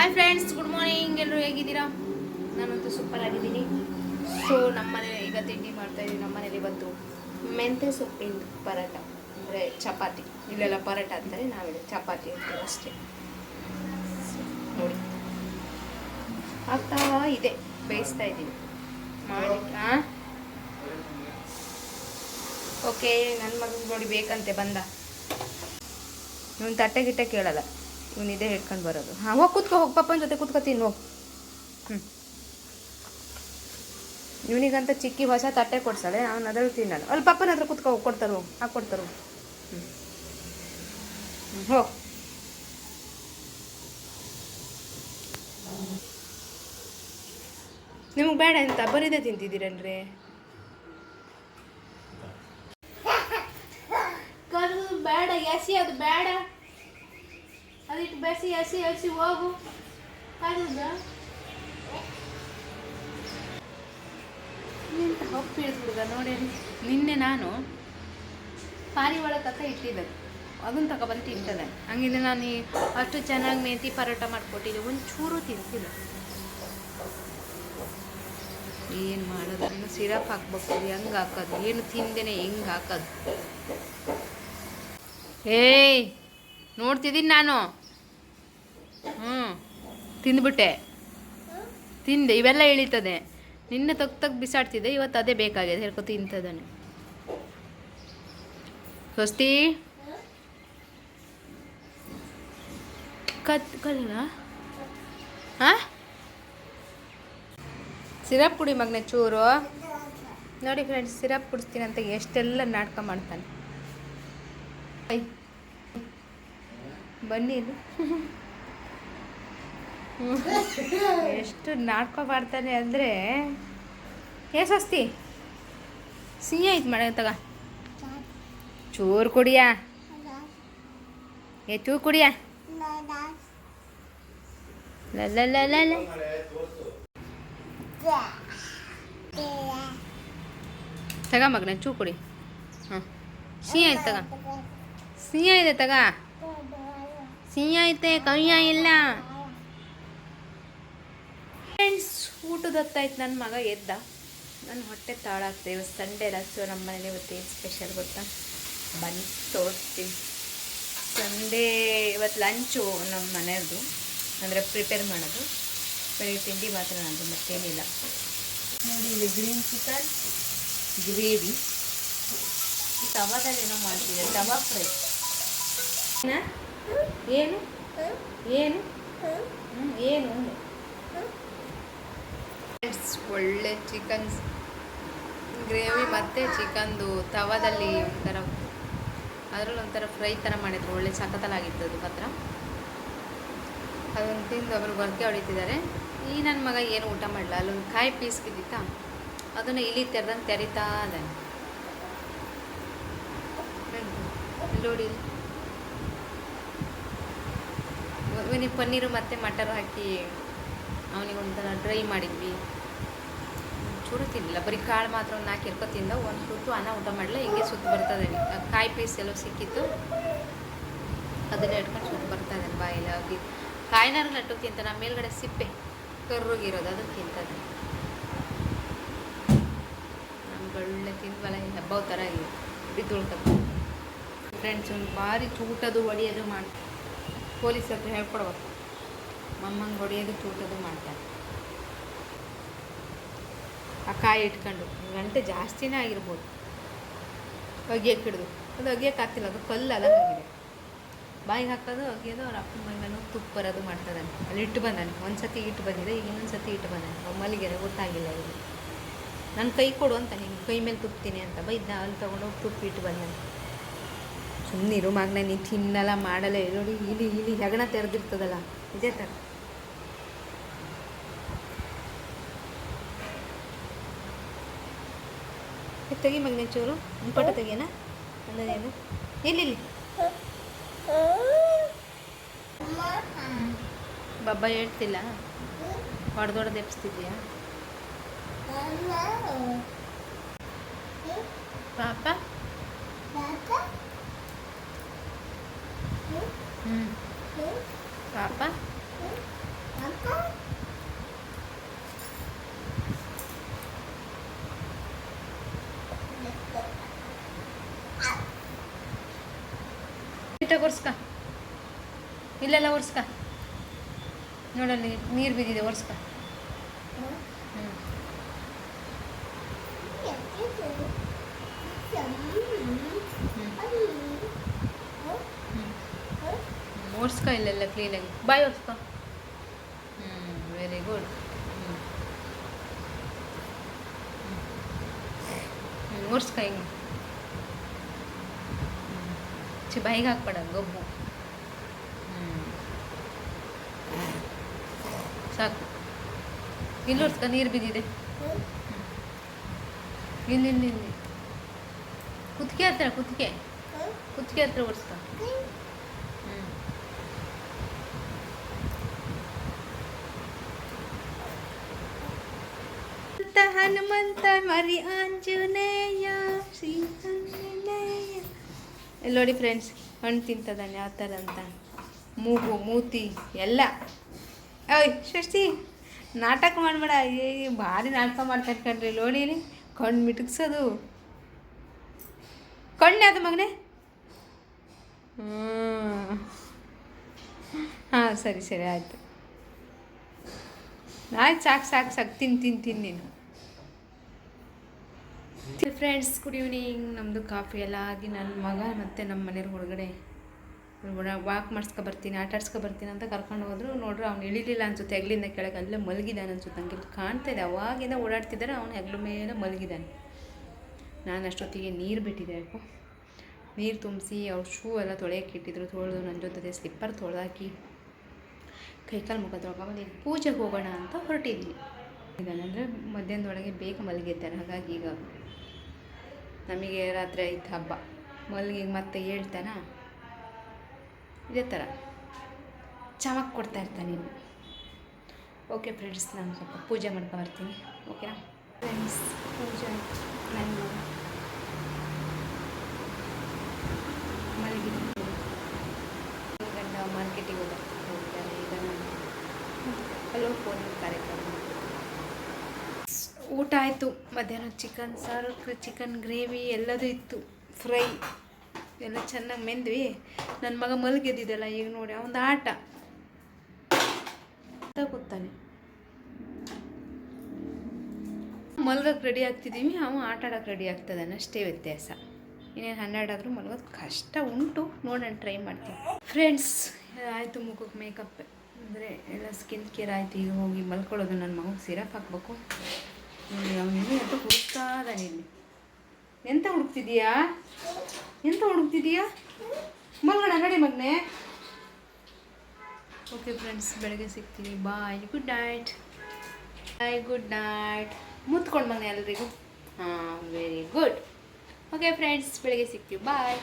Hi friends, good morning. ಎಲ್ಲರೂ ಹೇಗಿದ್ದೀರಾ? ನಾನಂತೂ ಸೂಪರ್ ಆಗಿದ್ದೀನಿ. ಸೊ ನಮ್ಮನೇಲಿ ಈಗ ತಿಂಡಿ ಮಾಡ್ತಾಯಿದ್ದೀವಿ. ನಮ್ಮನೇಲಿ ಇವತ್ತು ಮೆಂತ್ಯ ಸೊಪ್ಪಿನ ಪರೋಟ, ಅಂದರೆ ಚಪಾತಿ. ಇಲ್ಲೆಲ್ಲ ಪರೋಟ ಅಂತಾರೆ, ನಾವಿಲ್ಲಿ ಚಪಾತಿ ಅಂತೀವಿ ಅಷ್ಟೇ. ನೋಡಿ ಆಗ್ತಾ ಇದೆ, ಬೇಯಿಸ್ತಾ ಇದ್ದೀನಿ ಮಾಡಿ. ಓಕೆ, ನನ್ನ ಮಗನಿಗೆ ನೋಡಿ ಬೇಕಂತೆ ಬಂದ. ಇವನು ತಟ್ಟೆ ಗಿಟ್ಟೆ ಕೇಳಲ್ಲ, ಇವನಿದೆ ಹಿಡ್ಕೊಂಡು ಬರೋದು. ಹಾಂ, ಹೋಗಿ ಕೂತ್ಕೋ, ಹೋಗಿ ಪಪ್ಪನ ಜೊತೆ ಕೂತ್ಕೋತೀನಿ ಹೋಗಿ. ಇವನಿಗಂತ ಚಿಕ್ಕಿ ಹೊಸ ತಟ್ಟೆ ಕೊಡ್ಸಾಳೆ, ಅವನು ಅದ್ರಲ್ಲಿ ತಿನ್ನಲ್ಲ. ಅಲ್ಲಿ ಪಪ್ಪನ ಹತ್ರ ಕೂತ್ಕೋ, ಕೊಡ್ತಾರೆ ಹೋಗಿ, ಹಾಕ್ಕೊಡ್ತಾರೆ ಹೋಗಿ. ಹೋಗಿ ನಿಮಗೆ ಬೇಡ ಅಂತ ಬರೀದೇ ತಿಂತಿದ್ದೀರನ್ರಿ? ಕರ್ದು ಬೇಡ, ಎಸಿ ಅದು ಬೇಡ, ಅದಿಟ್ಟು ಬೆಸಿ ಹಸಿ ಹಸಿ ಹೋಗು. ಕರ್ದ ನಿಂತ ಹೊಪ್ಪು ಹಿಡಿದ್ಬಿಡ್ದ ನೋಡಿ. ನಿನ್ನೆ ನಾನು ಪಾರಿವಾಳ ತಕ್ಕ ಇಟ್ಟಿದ್ದೆ, ಅದನ್ನು ತಗೊಬಂದು ತಿಂತದೆ. ಹಂಗಿದ್ರೆ ನಾನು ಅಷ್ಟು ಚೆನ್ನಾಗಿ ಮೆಂತಿ ಪರೋಟ ಮಾಡಿಕೊಟ್ಟಿದ್ದೆ, ಒಂಚೂರು ತಿಂತಿಲ್ಲ. ಏನು ಮಾಡೋದು? ಇನ್ನು ಸಿರಪ್ ಹಾಕ್ಬೇಕು, ಹೆಂಗೆ ಹಾಕೋದು? ಏನು ತಿಂದೇನೆ ಹೆಂಗೆ ಹಾಕೋದು? ಏಯ್, ನೋಡ್ತಿದ್ದೀನಿ ನಾನು. ತಿಂದ್ಬಿಟ್ಟೆ, ತಿಂದೆ. ಇವೆಲ್ಲ ಇಳೀತದೆ. ನಿನ್ನೆ ತಗ್ ಬಿಸಾಡ್ತಿದ್ದೆ, ಇವತ್ತು ಅದೇ ಬೇಕಾಗಿದೆ, ಹೇಳ್ಕೊ ತಿಂತದಾನೆ. ಸ್ವಸ್ತಿ ಕಲ್ಲ. ಹಾಂ, ಸಿರಪ್ ಕುಡಿ ಮಗನೆ ಚೂರು. ನೋಡಿ ಫ್ರೆಂಡ್ಸ್, ಸಿರಪ್ ಕುಡಿಸ್ತೀನಿ ಅಂತ ಎಷ್ಟೆಲ್ಲ ನಾಟಕ ಮಾಡ್ತಾನೆ. ಬನ್ನಿ ಇದು ಎಷ್ಟು ನಾಟಕ ಮಾಡ್ತಾನೆ ಅಂದರೆ ಸ್ವಸ್ತಿ ಸಿಹಿ ಆಯ್ತು ಮಾಡ ತಗ. ಚೂರು ಕುಡಿಯಾ, ಚೂರು ಕುಡಿಯಾ. ಲಲ್ಲ ತಗ ಮಗನ ಚೂ ಕುಡಿ. ಹಾಂ, ಸಿಹಿ ಆಯ್ತು ತಗ, ಸಿಹಿ ಆಯ್ತೆ ತಗ, ಸಿಹಿ ಐತೆ, ಕಹಿ ಇಲ್ಲ. ಫ್ರೆಂಡ್ಸ್, ಊಟದ ಹೊತ್ತಾಯ್ತು. ನನ್ನ ಮಗ ಎದ್ದ, ನನ್ನ ಹೊಟ್ಟೆ ತಾಳಾಗ್ತದೆ. ಇವತ್ತು ಸಂಡೇ ಅಲ್ಲ, ಸೊ ನಮ್ಮ ಮನೇಲಿ ಇವತ್ತು ಏನು ಸ್ಪೆಷಲ್ ಗೊತ್ತಾ? ಬನ್ನಿ ತೋರಿಸ್ತೀನಿ. ಸಂಡೇ ಇವತ್ತು ಲಂಚು ನಮ್ಮ ಮನೆಯದು, ಅಂದರೆ ಪ್ರಿಪೇರ್ ಮಾಡೋದು. ಬರೀ ತಿಂಡಿ ಮಾತ್ರ ನಂದು, ಮತ್ತೇನಿಲ್ಲ. ನೋಡಿ, ಇಲ್ಲಿ ಗ್ರೀನ್ ಚಿಕನ್ ಗ್ರೇವಿ, ತವಾದಲ್ಲಿ ಏನೋ ಮಾಡ್ತಿದ್ದೆ, ತವಾ ಫ್ರೈ. ಏನು ಏನು ಏನು ಒಳ್ಳೆ ಚಿಕನ್ ಗ್ರೇವಿ ಮತ್ತು ಚಿಕನ್ದು ತವಾದಲ್ಲಿ ಒಂಥರ, ಅದರಲ್ಲಿ ಒಂಥರ ಫ್ರೈ ಥರ ಮಾಡಿದ್ರು. ಒಳ್ಳೆ ಸಖತ್ತಲಾಗಿತ್ತು ಅದು ಮಾತ್ರ. ಅದನ್ನು ತಿಂದು ಅವರು ಗೊರಕೆ ಹೊಡಿತಿದ್ದಾರೆ. ಈ ನನ್ನ ಮಗ ಏನು ಊಟ ಮಾಡಲ್ಲ. ಅಲ್ಲೊಂದು ಕಾಯಿ ಪೀಸ್ ಬಿದ್ದಿತ್ತಾ, ಅದನ್ನು ಇಲ್ಲಿ ತೆರೆದಂಗೆ ತೆರಿತಾ ಅದ. ನೋಡಿ, ಇವನಿಗೆ ಪನ್ನೀರು ಮತ್ತು ಮಟರ್ ಹಾಕಿ ಅವನಿಗೆ ಒಂಥರ ಡ್ರೈ ಮಾಡಿದ್ವಿ. ಚೂರು ತಿನ್ನಲಿಲ್ಲ, ಬರೀ ಕಾಳು ಮಾತ್ರ ಒಂದು 4 ಎರ್ಕೊ ತಿಂದ. ಒಂದು ತುತ್ತು ಅನ್ನ ಊಟ ಮಾಡಲ್ಲ, ಹಿಂಗೆ ಸುತ್ತು ಬರ್ತದೆ. ಕಾಯಿ ಪೀಸ್ ಎಲ್ಲೋ ಸಿಕ್ಕಿತ್ತು, ಅದನ್ನೇ ಇಟ್ಕೊಂಡು ಸುತ್ತು ಬರ್ತದೆ ಬಾಯಲ್ಲಿ. ಆಗಿ ಕಾಯಿನಾರು ನಟ್ಟು ತಿಂತಾನೆ. ನಮ್ಮ ಮೇಲ್ಗಡೆ ಸಿಪ್ಪೆ ಕರ್ರೋಗಿರೋದು, ಅದನ್ನು ತಿಂತದೆ. ನಮ್ಗೆ ಒಳ್ಳೆ ತಿಂದ್ವಲ್ಲ, ಹಬ್ಬ ಥರ ಇದೆ, ಬಿದ್ದೊಳ್ತದೆ. ಫ್ರೆಂಡ್ಸ್, ಒಂದು ಭಾರಿ ಚೂಟದು ಹೊಡಿಯೋದು ಮಾಡ್ತಾರೆ. ಪೊಲೀಸ್ ಹತ್ರ ಹೇಳ್ಕೊಡ್ಬೇಕು, ಮಮ್ಮಂಗೆ ಹೊಡಿಯೋದು ಚೂಟದು ಮಾಡ್ತಾರೆ. ಆ ಕಾಯಿ ಇಟ್ಕೊಂಡು ಗಂಟೆ ಜಾಸ್ತಿನೇ ಆಗಿರ್ಬೋದು. ಒಗ್ಯಕ್ಕೆ ಹಿಡಿದು ಅದು ಒಗ್ಯಕ್ಕೆ ಆಗ್ತಿಲ್ಲ, ಅದು ಕಲ್ಲು ಅದಂಗಾಗಿದೆ. ಬಾಯಿಗೆ ಹಾಕೋದು, ಒಗ್ಯೋದು. ಅವ್ರ ಅಪ್ಪನ ಮೈಮೇಲೆ ತುಪ್ಪ ಬರೋದು ಮಾಡ್ತಾನೆ. ಅಲ್ಲಿ ಇಟ್ಟು ಬಂದಾನೆ. ಒಂದು ಸತಿ ಇಟ್ಟು ಬಂದಿದೆ, ಈಗ ಇನ್ನೊಂದು ಸತಿ ಇಟ್ಟು ಬಂದಾನೆ. ಮಲ್ಲಿಗೆರೆ ಗೊತ್ತಾಗಿಲ್ಲ ಇಲ್ಲಿ. ನನ್ನ ಕೈ ಕೊಡು ಅಂತ, ಹಿಂಗೆ ಕೈ ಮೇಲೆ ತುಪ್ತೀನಿ ಅಂತ ಬೈದ. ಅಲ್ಲಿ ತೊಗೊಂಡೋಗಿ ತುಪ್ಪ ಇಟ್ಟು ಬಂದಾನೆ. ಸುಮ್ಮನಿರು ಮಗನ, ನೀನು ತಿನ್ನಲ್ಲ ಮಾಡಲ್ಲ. ನೋಡಿ, ಇಲ್ಲಿ ಹೆಗಣ ತೆರೆದಿರ್ತದಲ್ಲ, ಇದೇ ಥರ. ತೆಗಿ ಮಗನ ಚೂರು, ಪಟ ತೆಗಿಯೋಣ. ಅನ್ನೋದೇನು ಇಲ್ಲಿ ಬಬ್ಬ ಹೇಳ್ತಿಲ್ಲ, ಹೊಡೆದೊಡೆದು ಎಪ್ಸ್ತಿದ್ಯಾ ಪಾಪ? ಪಾಪ ಒರೆಸ್ಕ, ಇಲ್ಲೆಲ್ಲ ಒರೆಸ್ಕ. ನೋಡಲ್ಲಿ ನೀರು ಬಿದ್ದಿದೆ, ಒರೆಸ್ಕ. ಒರೆಸ್ಕ ಇಲ್ಲೆಲ್ಲ ಕ್ಲೀನಾಗಿ. ಬಾಯ್ ಒರೆಸ್ಕ. Very good. ಒರೆಸ್ಕ ಹಿಂಗೆ. ಬಾಯಿಗೆ ಹಾಕ್ಬೇಡ ಗೊಬ್ಬು. ಸಾಕು. ಇಲ್ಲಿ ಒರೆಸ್ಕ, ನೀರು ಬಿದ್ದಿದೆ. ಇಲ್ಲಿ ಕುತ್ತಿಗೆ ಹತ್ರ, ಕುತ್ತಿಗೆ ಹತ್ರ ಒರೆಸ್ಕ. ಹನುಮಂತ ಮರಿ ಆಂಜನೇಯ ಶ್ರೀ ಆಂಜನೇಯ. ಇಲ್ಲಿ ನೋಡಿ ಫ್ರೆಂಡ್ಸ್, ಹಣ್ಣು ತಿಂತದಾನೆ ಯಾವ ಥರ ಅಂತ. ಮೂಗು, ಮೂತಿ ಎಲ್ಲ. ಓಯ್ ಷಷ್ಠಿ, ನಾಟಕ ಮಾಡಬೇಡ. ಭಾರಿ ನಾಟಕ ಮಾಡ್ತಾ ಕಣ್ರಿ. ನೋಡಿ ಕಣ್ಣು ಮಿಟುಕ್ಸೋದು. ಕಣ್ಣೆ ಅದು ಮಗನೇ. ಹಾಂ ಸರಿ ಆಯಿತು. ಸಾಕು ತಿನ್ನು ನೀನು. Friends, good evening. ನಮ್ಮದು ಕಾಫಿ ಎಲ್ಲ ಆಗಿ ನನ್ನ ಮಗ ಮತ್ತು ನಮ್ಮ ಮನೆಯವ್ರ ಹೊರಗಡೆ ವಾಕ್ ಬರ್ತೀನಿ, ಆಟ ಬರ್ತೀನಿ ಅಂತ ಕರ್ಕೊಂಡು ಹೋದ್ರು. ನೋಡ್ರಿ ಅವ್ನು ಇಳಿಲಿಲ್ಲ ಅನ್ಸುತ್ತೆ, ಹೆಗ್ಲಿಂದ ಕೆಳಗೆ ಅಲ್ಲೇ ಮಲಗಿದ್ದಾನೆ ಅನ್ಸುತ್ತೆ. ಹಂಗೆ ಕಾಣ್ತಾ ಇದೆ. ಅವಾಗಿಂದ ಓಡಾಡ್ತಿದ್ದಾರೆ, ಅವನು ಹೆಗ್ಲ ಮೇಲೆ ಮಲಗಿದ್ದಾನೆ. ನಾನು ಅಷ್ಟೊತ್ತಿಗೆ ನೀರು ಬಿಟ್ಟಿದ್ದೆ. ನೀರು ತುಂಬಿಸಿ ಅವ್ರ ಶೂ ಎಲ್ಲ ತೊಳೆಯೋಕೆ ಇಟ್ಟಿದ್ರು. ತೊಳೆದು ನನ್ನ ಜೊತೆ ಸ್ಲಿಪ್ಪರ್ ತೊಳೆದಾಕಿ ಕೈಕಾಲು ಮುಖ ತೊಳ್ಕೊಂಡು ಪೂಜೆಗೆ ಹೋಗೋಣ ಅಂತ ಹೊರಟಿದ್ದೀನಿ. ಅಂದರೆ ಮಧ್ಯಾಹ್ನದೊಳಗೆ ಬೇಗ ಮಲಗಿದ್ದಾರೆ. ಹಾಗಾಗಿ ಈಗ ನಮಗೆ ರಾತ್ರಿ ಆಯ್ತು ಹಬ್ಬ. ಮಲಗಿ ಮತ್ತೆ ಹೇಳ್ತಾನ ಇದೇ ಥರ ಚಮಕ್ ಕೊಡ್ತಾ ಇರ್ತಾನೆ ಇನ್ನು. ಓಕೆ ಫ್ರೆಂಡ್ಸ್, ನಾನು ಸ್ವಲ್ಪ ಪೂಜೆ ಮಾಡ್ಕೊ ಬರ್ತೀನಿ. ಓಕೆನಾ ಫ್ರೆಂಡ್ಸ್? ಪೂಜೆ ನನ್ನ ಮಲಗಿದ್ದೀನಿ. ಗಂಡ ಮಾರ್ಕೆಟಿಗೆ ಹೋಗಿದ್ದಾರೆ. ಈಗ ನಾನು ಹಲೋ ಫೋನ್ ಕಾರ್ಯಕ್ರಮ. ಊಟ ಆಯಿತು. ಮಧ್ಯಾಹ್ನ ಚಿಕನ್ ಸಾರು, ಚಿಕನ್ ಗ್ರೇವಿ ಎಲ್ಲದೂ ಇತ್ತು. ಫ್ರೈ ಎಲ್ಲ ಚೆನ್ನಾಗಿ ಮೆಂದ್ವಿ. ನನ್ನ ಮಗ ಮಲಗಿದ್ದಿದ್ದಲ್ಲ, ಈಗ ನೋಡಿ ಅವನದು ಆಟ ಕೂತಾನೆ. ಮಲ್ಗಕ್ಕೆ ರೆಡಿ ಆಗ್ತಿದ್ದೀವಿ, ಅವನು ಆಟ ಆಡೋಕ್ಕೆ ರೆಡಿ ಆಗ್ತದಾನೆ. ಅಷ್ಟೇ ವ್ಯತ್ಯಾಸ. ಇನ್ನೇನು 12 ಆದರೂ ಮಲ್ಗೋದು ಕಷ್ಟ ಉಂಟು. ನೋಡೋಣ, ಟ್ರೈ ಮಾಡ್ತೀನಿ. ಫ್ರೆಂಡ್ಸ್, ಆಯಿತು. ಮುಖಕ್ಕೆ ಮೇಕಪ್ ಅಂದರೆ ಎಲ್ಲ ಸ್ಕಿನ್ ಕೇರ್ ಆಯಿತು. ಈಗ ಹೋಗಿ ಮಲ್ಕೊಳ್ಳೋದು. ನನ್ನ ಮಗುಗೆ ಸಿರಪ್ ಹಾಕ್ಬೇಕು. ನೋಡಿ ಅವನು ಅಂತ ಹುಡುಕ್ತಾ ಇದ್ದಾನೆ ಇಲ್ಲಿ. ಎಂತ ಹುಡುಕ್ತಿದ್ದೀಯಾ ಮಲ್ಗೋಣ ನಡಿ ಮಗನೇ. ಓಕೆ ಫ್ರೆಂಡ್ಸ್, ಬೆಳಗ್ಗೆ ಸಿಗ್ತೀನಿ. ಬಾಯ್, ಗುಡ್ ನೈಟ್. ಮುತ್ಕೊಂಡು ಮಗನೇ ಎಲ್ರಿಗೂ. ಹಾಂ, ವೆರಿ ಗುಡ್. ಓಕೆ ಫ್ರೆಂಡ್ಸ್, ಬೆಳಗ್ಗೆ ಸಿಗ್ತೀವಿ. ಬಾಯ್.